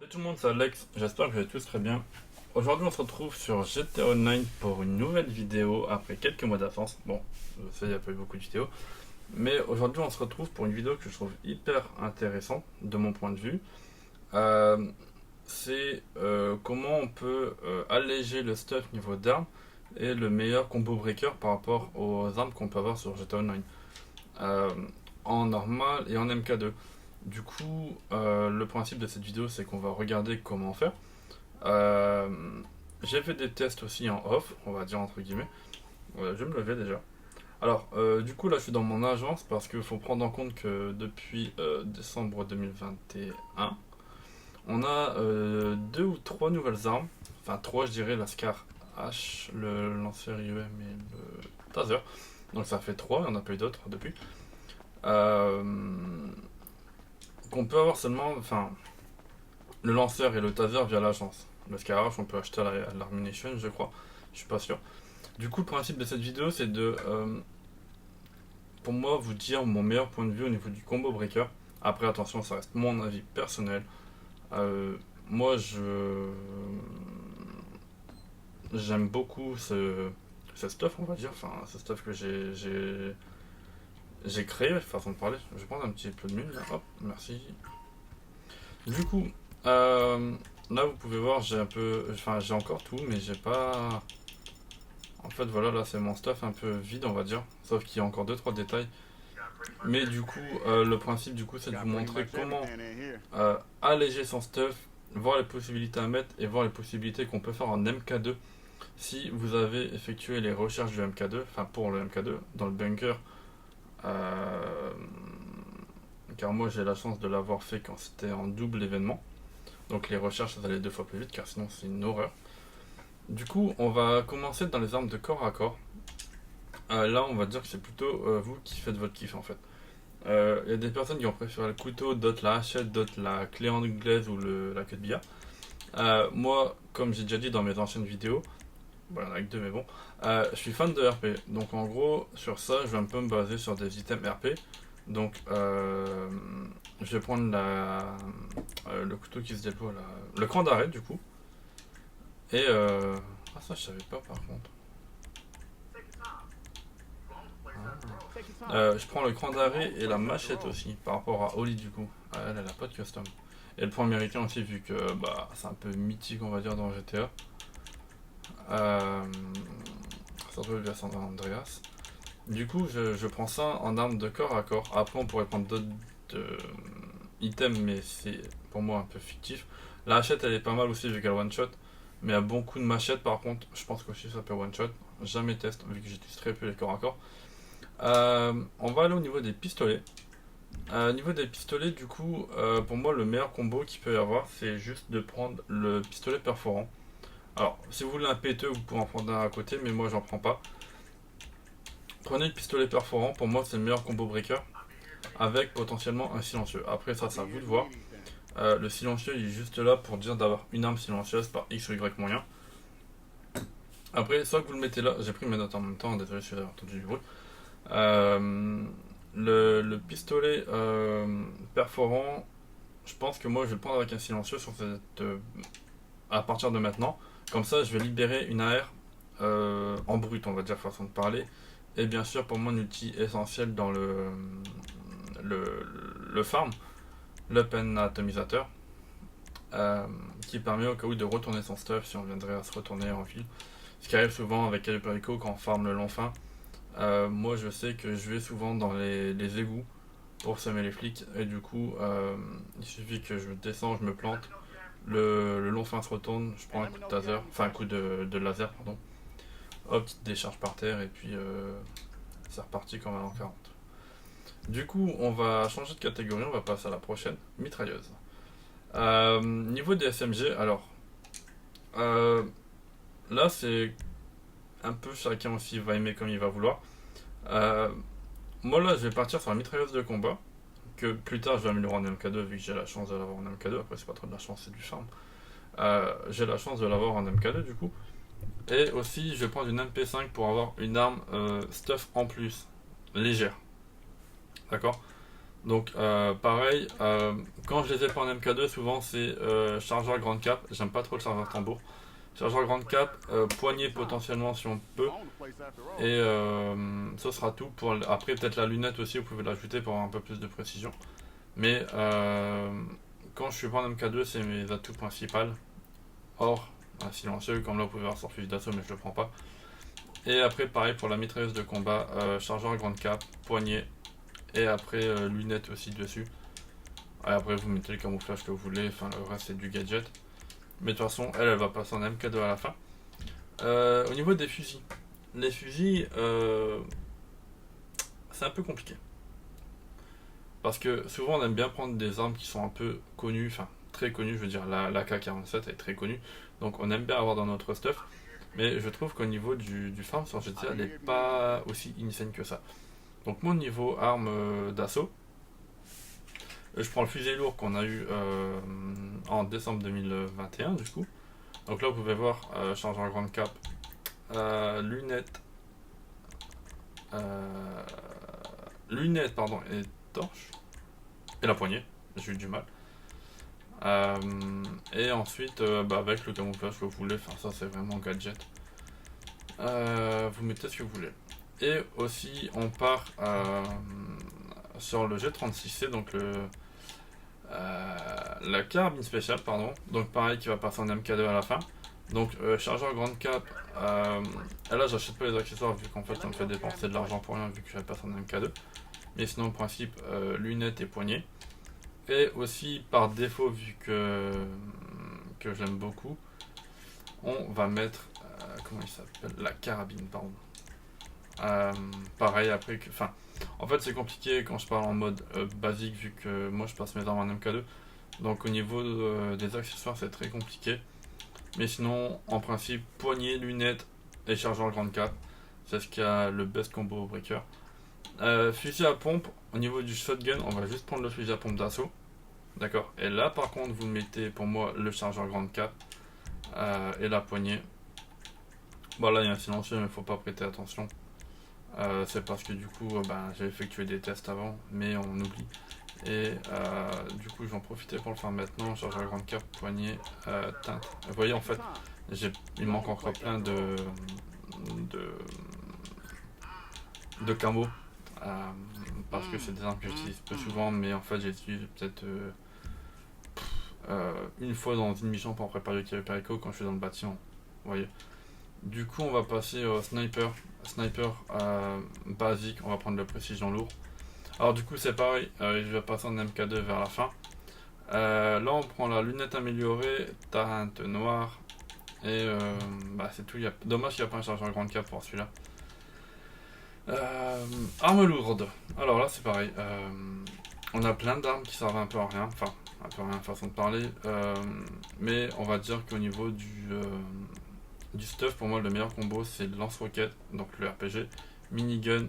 Salut tout le monde, c'est Alex, j'espère que vous allez tous très bien. Aujourd'hui on se retrouve sur GTA Online pour une nouvelle vidéo après quelques mois d'absence. Bon, je sais, il n'y a pas eu beaucoup de vidéos. Mais aujourd'hui on se retrouve pour une vidéo que je trouve hyper intéressante de mon point de vue. Euh, c'est comment on peut alléger le stuff niveau d'armes et le meilleur combo breaker par rapport aux armes qu'on peut avoir sur GTA Online. Euh, en normal et en MK2. Du coup, le principe de cette vidéo, c'est qu'on va regarder comment faire. Euh, j'ai fait des tests aussi en off, on va dire entre guillemets. Voilà, je vais me lever déjà. Alors, du coup, là, je suis dans mon agence parce qu'il faut prendre en compte que depuis décembre 2021, on a deux ou trois nouvelles armes. Enfin, trois, je dirais, la Scar H, le lanceur IEM et le Taser. Donc, ça fait trois, il n'y en a pas eu d'autres depuis. Euh, qu'on peut avoir seulement, enfin, le lanceur et le taser via l'agence. Le Skyrush, on peut acheter à l'Armination, je crois. Je suis pas sûr. Du coup, le principe de cette vidéo, c'est de, pour moi, vous dire mon meilleur point de vue au niveau du combo breaker. Après, attention, ça reste mon avis personnel. Euh, moi, j'aime beaucoup ce stuff, on va dire. Enfin, ce stuff que j'ai créé, façon de parler. Je vais prendre un petit peu de mine, là. Hop, merci. Du coup, euh, là vous pouvez voir, j'ai un peu, enfin j'ai encore tout, mais j'ai pas. En fait, voilà, là c'est mon stuff un peu vide, on va dire, sauf qu'il y a encore deux trois détails. Mais du coup, le principe du coup, c'est de vous montrer comment alléger son stuff, voir les possibilités à mettre et voir les possibilités qu'on peut faire en MK2 si vous avez effectué les recherches du MK2, enfin pour le MK2 dans le bunker. euh, Car moi j'ai la chance de l'avoir fait quand c'était en double événement. Donc les recherches ça allait deux fois plus vite car sinon c'est une horreur. Du coup on va commencer dans les armes de corps à corps. Là on va dire que c'est plutôt vous qui faites votre kiff en fait. Il y a des personnes qui ont préféré le couteau, d'autres la hachette, d'autres la clé anglaise ou la queue de billard. Moi comme j'ai déjà dit dans mes anciennes vidéos, bon il y en a que deux mais bon, je suis fan de RP. Donc en gros sur ça je vais un peu me baser sur des items RP. Donc je vais prendre le couteau qui se déploie là, le cran d'arrêt du coup. Et ah ça je savais pas par contre. Je prends le cran d'arrêt et la machette aussi par rapport à Oli du coup. Elle a pas de custom. Et le point américain aussi vu que bah c'est un peu mythique on va dire dans GTA. Euh, Surtout via San Andreas. Du coup je prends ça en arme de corps à corps. Après on pourrait prendre d'autres items mais c'est pour moi un peu fictif. La hachette elle est pas mal aussi vu qu'elle one shot. Mais à bon coup de machette par contre, je pense que aussi ça peut one shot. Jamais test vu que j'utilise très peu les corps à corps. On va aller au niveau des pistolets. Au niveau des pistolets, du coup, pour moi, le meilleur combo qu'il peut y avoir, c'est juste de prendre le pistolet perforant. Alors, si vous voulez un péteux, vous pouvez en prendre un à côté, mais moi, j'en prends pas. Prenez le pistolet perforant, pour moi, c'est le meilleur combo breaker, avec potentiellement un silencieux. Après, ça, c'est à vous de voir. Le silencieux, il est juste là pour dire d'avoir une arme silencieuse par X ou Y moyen. Après, soit que vous le mettez là, j'ai pris mes notes en même temps, désolé si vous avez entendu du bruit. Euh, le pistolet perforant, je pense que moi je vais le prendre avec un silencieux sur à partir de maintenant. Comme ça, je vais libérer une AR en brut, on va dire, façon de parler. Et bien sûr, pour moi, un outil essentiel dans le, le farm, l'open atomisateur, qui permet au cas où de retourner son stuff si on viendrait à se retourner en fil. Ce qui arrive souvent avec Caliparico quand on farm le long fin. Moi, je sais que je vais souvent dans les égouts pour semer les flics, et du coup, il suffit que je descends, je me plante, le long fin se retourne, je prends un coup de taser, enfin un coup de laser, pardon. Hop, petite décharge par terre, et puis c'est reparti comme à l'an 40. Du coup, on va changer de catégorie, on va passer à la prochaine, mitrailleuse. Niveau des SMG, alors, euh, là c'est un peu chacun aussi va aimer comme il va vouloir. Euh, Moi là je vais partir sur la mitrailleuse de combat, que plus tard je vais améliorer en MK2 vu que j'ai la chance de l'avoir en MK2, après c'est pas trop de la chance c'est du charme. J'ai la chance de l'avoir en MK2 du coup. Et aussi je vais prendre une MP5 pour avoir une arme stuff en plus, légère. D'accord. Donc pareil, quand je les ai pas en MK2, souvent c'est chargeur grande cape, j'aime pas trop le chargeur tambour. Chargeur grande cape, poignée potentiellement si on peut, et ce sera tout. Après peut-être la lunette aussi, vous pouvez l'ajouter pour avoir un peu plus de précision. Mais quand je suis pas en MK2, c'est mes atouts principaux. Or, un silencieux, comme là vous pouvez voir sur fusil d'assaut, mais je le prends pas. Et après pareil pour la mitrailleuse de combat, chargeur grande cape, poignée, et après lunettes aussi dessus. Et après vous mettez le camouflage que vous voulez, enfin le reste c'est du gadget. Mais de toute façon elle va passer en MK2 à la fin. Au niveau des fusils, les fusils c'est un peu compliqué. Parce que souvent on aime bien prendre des armes qui sont un peu connues, enfin très connues, je veux dire la K47 est très connue. Donc on aime bien avoir dans notre stuff. Mais je trouve qu'au niveau du farm sur GTA, elle n'est pas aussi insane que ça. Donc mon niveau arme d'assaut, je prends le fusil lourd qu'on a eu en décembre 2021 du coup. Donc là vous pouvez voir chargeur grande cape, lunettes, lunettes pardon et torche et la poignée. J'ai eu du mal. Et ensuite avec le camouflage que vous voulez, enfin ça c'est vraiment gadget. Vous mettez ce que vous voulez. Et aussi on part sur le G36C, donc la carabine spéciale, pardon. Donc pareil qui va passer en MK2 à la fin. Donc chargeur grande cape. Et là j'achète pas les accessoires vu qu'en fait ça me fait dépenser de l'argent pour rien vu que je vais passer en MK2. Mais sinon en principe lunettes et poignets. Et aussi par défaut vu que j'aime beaucoup, on va mettre comment il s'appelle, la carabine pardon. Pareil après que, enfin, en fait c'est compliqué quand je parle en mode basique vu que moi je passe mes armes en MK2. Donc au niveau des accessoires c'est très compliqué. Mais sinon en principe poignée, lunettes et chargeur grande cape, c'est ce qui a le best combo au breaker. Fusil à pompe, au niveau du shotgun on va juste prendre le fusil à pompe d'assaut. D'accord. Et là par contre vous mettez pour moi le chargeur grande cape et la poignée. Bon là il y a un silencieux mais faut pas prêter attention. C'est parce que du coup j'ai effectué des tests avant mais on oublie. Et du coup je vais en profiter pour le faire maintenant. Chargeur grande cape, poignée, teinte. Vous voyez en fait il manque encore plein de, de camos. Parce que c'est des armes que j'utilise peu souvent mais en fait j'ai utilisé peut-être une fois dans une mission pour préparer le Perico quand je suis dans le bâtiment. Vous voyez. Du coup on va passer au sniper. Sniper basique, on va prendre la précision lourd. Alors du coup c'est pareil, je vais passer en MK2 vers la fin. Là on prend la lunette améliorée, teinte noire et c'est tout. Dommage qu'il n'y a pas un chargeur grande cape pour celui-là. Arme lourde. Alors là c'est pareil. On a plein d'armes qui servent un peu à rien, enfin un peu à rien façon de parler. Mais on va dire qu'au niveau du stuff, pour moi le meilleur combo c'est le lance-roquette, donc le RPG, minigun,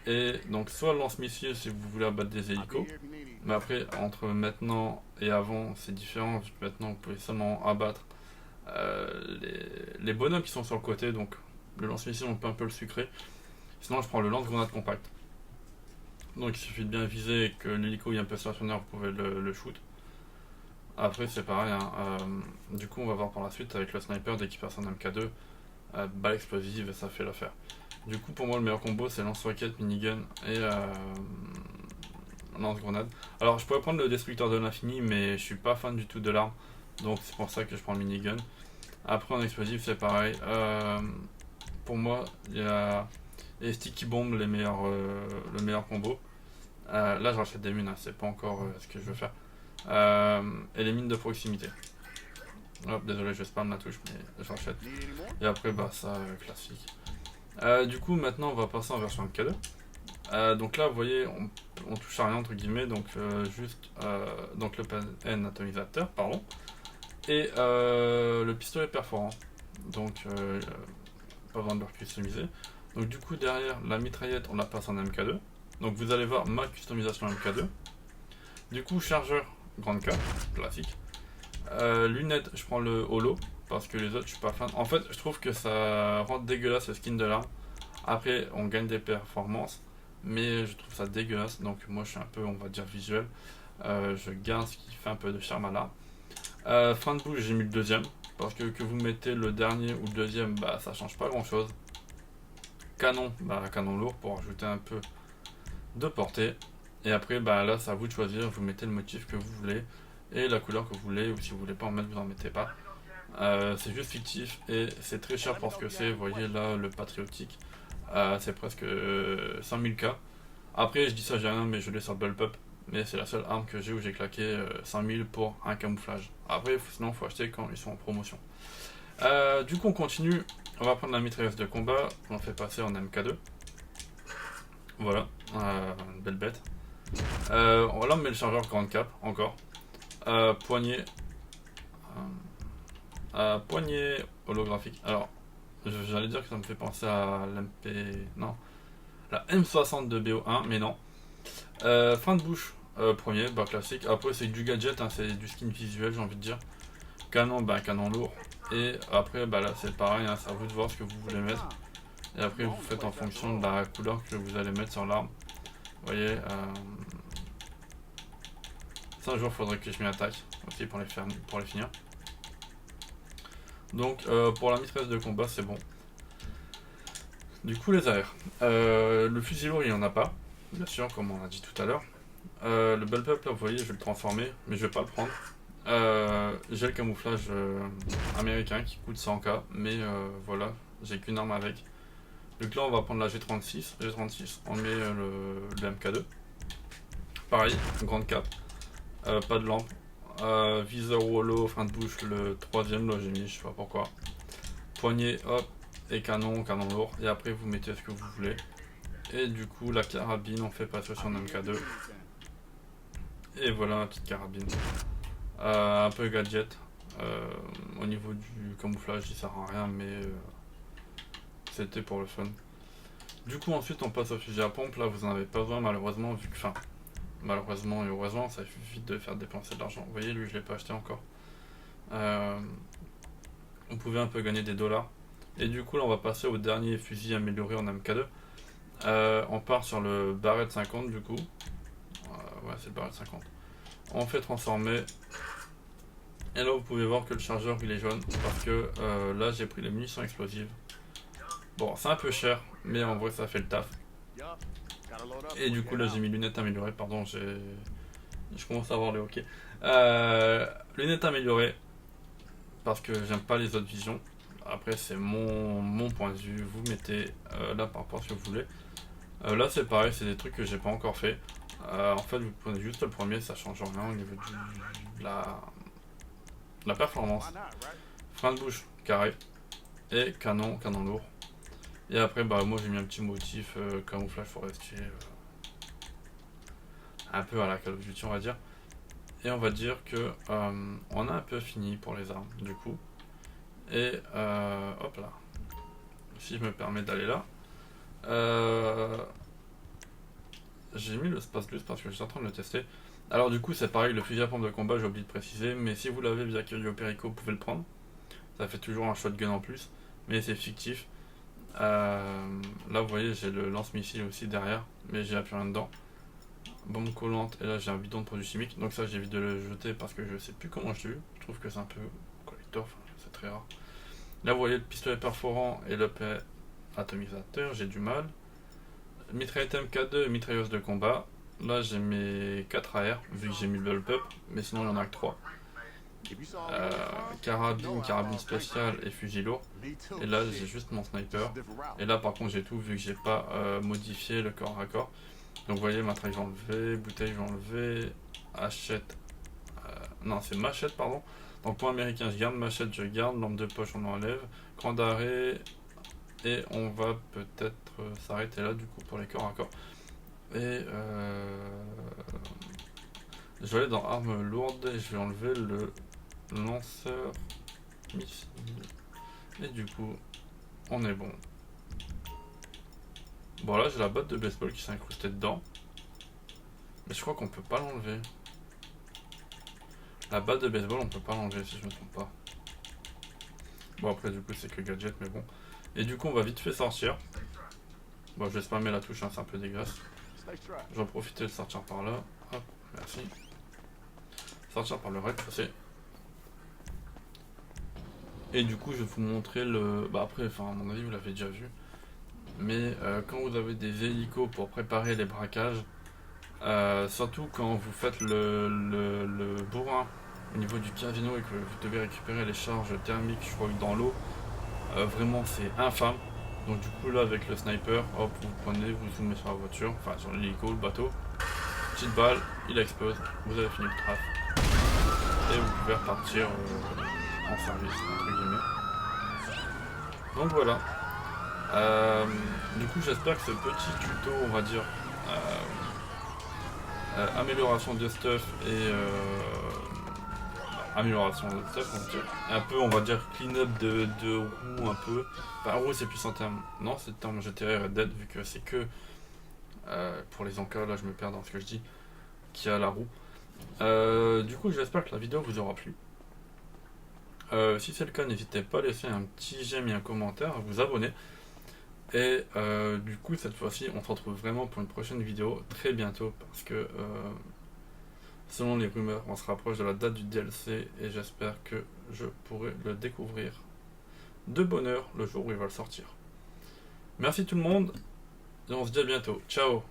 et donc soit le lance-missile si vous voulez abattre des hélicos, mais après entre maintenant et avant c'est différent, vu que maintenant vous pouvez seulement abattre les bonhommes qui sont sur le côté, donc le lance-missile on peut un peu le sucrer. Sinon je prends le lance-grenade compact, donc il suffit de bien viser et que l'hélico est un peu stationnaire, vous pouvez le shoot. Après c'est pareil, hein. Du coup on va voir par la suite avec le sniper dès qu'il passe en MK2, balle explosive et ça fait l'affaire. Du coup pour moi le meilleur combo c'est lance-roquette, minigun et lance-grenade. Alors je pourrais prendre le destructeur de l'infini mais je suis pas fan du tout de l'arme, donc c'est pour ça que je prends le minigun. Après en explosif c'est pareil, pour moi il y a les sticky bombs le meilleur combo. Là je rachète des mines, hein, c'est pas encore ce que je veux faire. Et les mines de proximité. Hop, désolé, je spam la touche, mais je rachète. Et après, ça, classique. Du coup, maintenant, on va passer en version MK2. Donc là, vous voyez, on touche à rien, entre guillemets, donc juste donc le PN atomisateur, pardon. Et le pistolet perforant. Donc, pas besoin de le customiser. Donc du coup, derrière, la mitraillette, on la passe en MK2. Donc vous allez voir ma customisation MK2. Du coup, chargeur grande cape, classique. Lunettes, je prends le holo, parce que les autres, je suis pas fan. En fait, je trouve que ça rend dégueulasse le skin de l'arme. Après, on gagne des performances. mais je trouve ça dégueulasse, donc moi je suis un peu, on va dire, visuel. Je garde ce qui fait un peu de charme à l'art. Fin de bouche, j'ai mis le deuxième, parce que vous mettez le dernier ou le deuxième, bah ça change pas grand chose. Canon, bah canon lourd pour ajouter un peu de portée. Et après, bah là, c'est à vous de choisir. Vous mettez le motif que vous voulez et la couleur que vous voulez, ou si vous voulez pas en mettre, vous en mettez pas. C'est juste fictif et c'est très cher pour ce que c'est. Vous voyez là, le patriotique, c'est presque 100 000 K. Après, je dis ça, j'ai rien, mais je l'ai sur Bullpup. Mais c'est la seule arme que j'ai où j'ai claqué 100 000 pour un camouflage. Après, sinon, il faut acheter quand ils sont en promotion. Du coup, on continue. On va prendre la mitrailleuse de combat. On fait passer en MK2. Voilà, une belle bête. Là, on met le chargeur grande cap, encore. Poignée. Poignée holographique. Alors, j'allais dire que ça me fait penser à l'MP. Non. La M62 BO1, mais non. Fin de bouche. Premier, bah classique. Après, c'est du gadget, hein, c'est du skin visuel, j'ai envie de dire. Canon, bah canon lourd. Et après, bah là, c'est pareil, hein, c'est à vous de voir ce que vous voulez mettre. Et après, vous faites en fonction de la couleur que vous allez mettre sur l'arme. Vous voyez, ça un jour, il faudrait que je m'y attaque aussi pour les finir. Donc, pour la mitrailleuse de combat, c'est bon. Du coup, les AR. Le fusil lourd, il n'y en a pas, bien sûr, comme on a dit tout à l'heure. Le bullpup, là, vous voyez, je vais le transformer, mais je vais pas le prendre. J'ai le camouflage américain qui coûte 100K, mais voilà, j'ai qu'une arme avec. Donc là, on va prendre la G36. G36, on met le MK2. Pareil, grande cape, pas de lampe. Viseur holo, fin de bouche, le troisième, là j'ai mis, je sais pas pourquoi. Poignée, hop, et canon, canon lourd. Et après, vous mettez ce que vous voulez. Et du coup, la carabine, on fait passer sur un MK2. Et voilà, la petite carabine. Un peu gadget. Au niveau du camouflage, il sert à rien, mais c'était pour le fun. Du coup, ensuite, on passe au fusil à pompe. Là, vous en avez pas besoin, malheureusement, vu que. Enfin, malheureusement et heureusement, ça suffit de faire dépenser de l'argent. Vous voyez, lui, je l'ai pas acheté encore. On pouvait un peu gagner des dollars. Et du coup, là, on va passer au dernier fusil amélioré en MK2. On part sur le Barrett 50, du coup. Ouais, c'est le Barrett 50. On fait transformer. Et là, vous pouvez voir que le chargeur, il est jaune. Parce que là, j'ai pris les munitions explosives. Bon, c'est un peu cher, mais en vrai, ça fait le taf. Et du coup, là, j'ai mis lunettes améliorées. Pardon, je commence à avoir les hockey. Lunettes améliorées. Parce que j'aime pas les autres visions. Après, c'est mon point de vue. Vous mettez là par rapport à ce que vous voulez. Là, c'est pareil, c'est des trucs que j'ai pas encore fait. En fait, vous prenez juste le premier, ça change rien au niveau de la performance. Frein de bouche, carré. Et canon, canon lourd. Et après, bah, moi j'ai mis un petit motif camouflage forestier. Un peu à la Call of Duty, on va dire. Et on va dire que on a un peu fini pour les armes, du coup. Et hop là. Si je me permets d'aller là. J'ai mis le space plus parce que je suis en train de le tester. Alors du coup c'est pareil, le fusil à pompe de combat, j'ai oublié de préciser, mais si vous l'avez via Curio Perico, vous pouvez le prendre. Ça fait toujours un shotgun en plus, mais c'est fictif. Là vous voyez, j'ai le lance-missile aussi derrière, mais j'ai plus rien dedans. Bombe collante, et là j'ai un bidon de produits chimiques, donc ça j'évite de le jeter parce que je sais plus comment je l'ai eu. Je trouve que c'est un peu collector, enfin, c'est très rare. Là vous voyez le pistolet perforant et le atomisateur, j'ai du mal. Mitraillette MK2 et mitrailleuse de combat. Là j'ai mes 4 AR, vu que j'ai mis le bullpup, mais sinon il n'y en a que 3. Carabine spéciale et fusil lourd. Et là j'ai juste mon sniper. Et là par contre j'ai tout vu que j'ai pas modifié le corps à corps. Donc vous voyez, matraque j'ai enlevé, bouteille j'ai enlevé, hachette. Non, c'est machette, pardon. Donc point américain je garde, machette je garde, lampe de poche on enlève, grand d'arrêt. Et on va peut-être s'arrêter là du coup pour les corps à corps. Et je vais aller dans armes lourdes et je vais enlever le lanceur missile. Et du coup, on est bon. Bon là j'ai la botte de baseball qui s'est incrustée dedans. Mais je crois qu'on peut pas l'enlever. La batte de baseball on peut pas l'enlever si je me trompe pas. Bon après du coup c'est que gadget mais bon. Et du coup on va vite fait sortir. Bon, je vais spammer la touche, hein, c'est un peu dégueulasse. J'en profite de sortir par là. Hop, merci. Sortir par le rez-de-chaussée. Et du coup, je vais vous montrer le... Bah après, enfin, à mon avis, vous l'avez déjà vu. Mais quand vous avez des hélicos pour préparer les braquages, surtout quand vous faites le bourrin au niveau du casino et que vous devez récupérer les charges thermiques, je crois que dans l'eau, vraiment c'est infâme. Donc du coup là avec le sniper, hop, vous prenez, vous zoomez sur la voiture, enfin sur l'hélico, le bateau, petite balle, il explose, vous avez fini le traf. Et vous pouvez repartir en service, entre guillemets. Donc voilà. Du coup j'espère que ce petit tuto, on va dire, amélioration de stuff et amélioration de stuff, on va dire. Un peu, on va dire, clean-up de roues, un peu. Enfin, roue, c'est plus en termes. Non, c'est en termes GTR Red Dead, vu que c'est que pour les encas, là je me perds dans ce que je dis, qui a la roue. Du coup, j'espère que la vidéo vous aura plu. Si c'est le cas, n'hésitez pas à laisser un petit j'aime et un commentaire, à vous abonner. Et du coup, cette fois-ci, on se retrouve vraiment pour une prochaine vidéo très bientôt parce que selon les rumeurs, on se rapproche de la date du DLC et j'espère que je pourrai le découvrir de bonne heure le jour où il va le sortir. Merci tout le monde et on se dit à bientôt. Ciao!